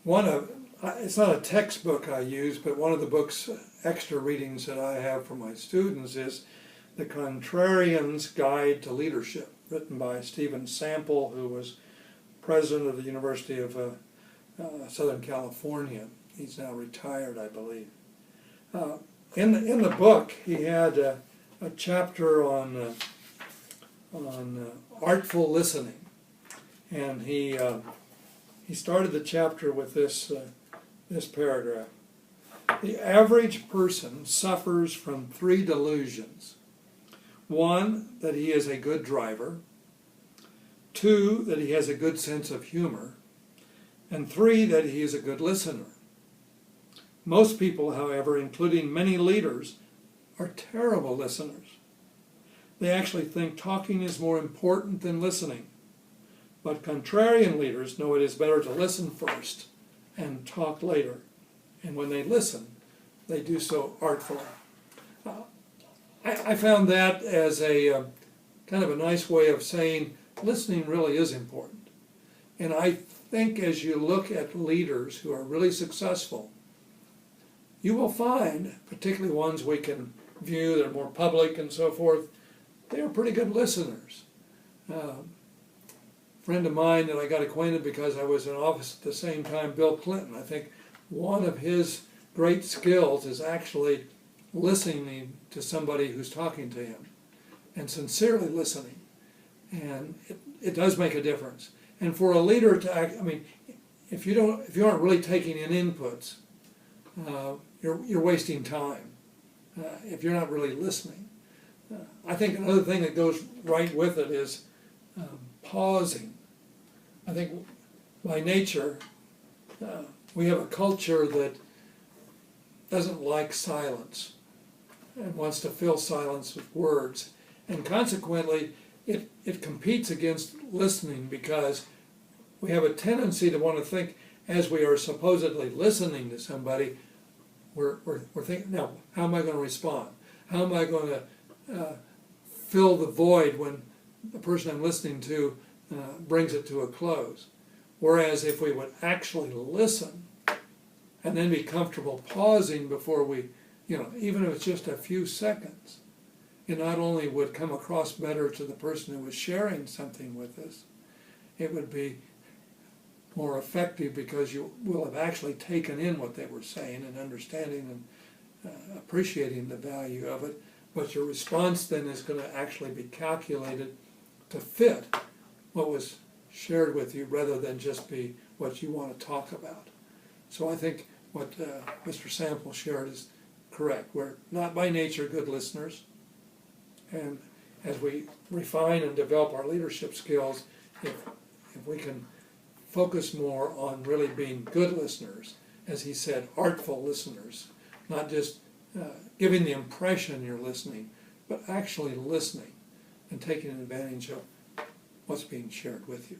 it's not a textbook I use, but one of the books, extra readings that I have for my students is The Contrarian's Guide to Leadership, written by Stephen Sample, who was president of the University of Southern California. He's now retired, I believe. In the book, he had a chapter on artful listening, and he started the chapter with this paragraph. The average person suffers from 3 delusions. 1, that he is a good driver. 2, that he has a good sense of humor. And 3, that he is a good listener. Most people, however, including many leaders, are terrible listeners. They actually think talking is more important than listening. But contrarian leaders know it is better to listen first and talk later. And when they listen, they do so artfully. I found that as a kind of a nice way of saying listening really is important. And I think as you look at leaders who are really successful, you will find, particularly ones we can view that are more public and so forth, they are pretty good listeners. Friend of mine that I got acquainted because I was in office at the same time, Bill Clinton. I think one of his great skills is actually listening to somebody who's talking to him and sincerely listening. And it does make a difference. And for a leader to act, I mean, if you aren't really taking in inputs, you're wasting time. If you're not really listening. I think another thing that goes right with it is pausing. I think by nature, we have a culture that doesn't like silence and wants to fill silence with words. And consequently, it competes against listening because we have a tendency to want to think as we are supposedly listening to somebody, we're thinking, now, how am I going to respond? How am I going to fill the void when the person I'm listening to brings it to a close? Whereas if we would actually listen and then be comfortable pausing before we, even if it's just a few seconds, it not only would come across better to the person who was sharing something with us, it would be more effective because you will have actually taken in what they were saying and understanding and appreciating the value of it. But your response then is going to actually be calculated to fit what was shared with you rather than just be what you want to talk about. So I think what Mr. Sample shared is correct. We're not by nature good listeners. And as we refine and develop our leadership skills, if we can focus more on really being good listeners, as he said, artful listeners, not just giving the impression you're listening, but actually listening and taking advantage of what's being shared with you.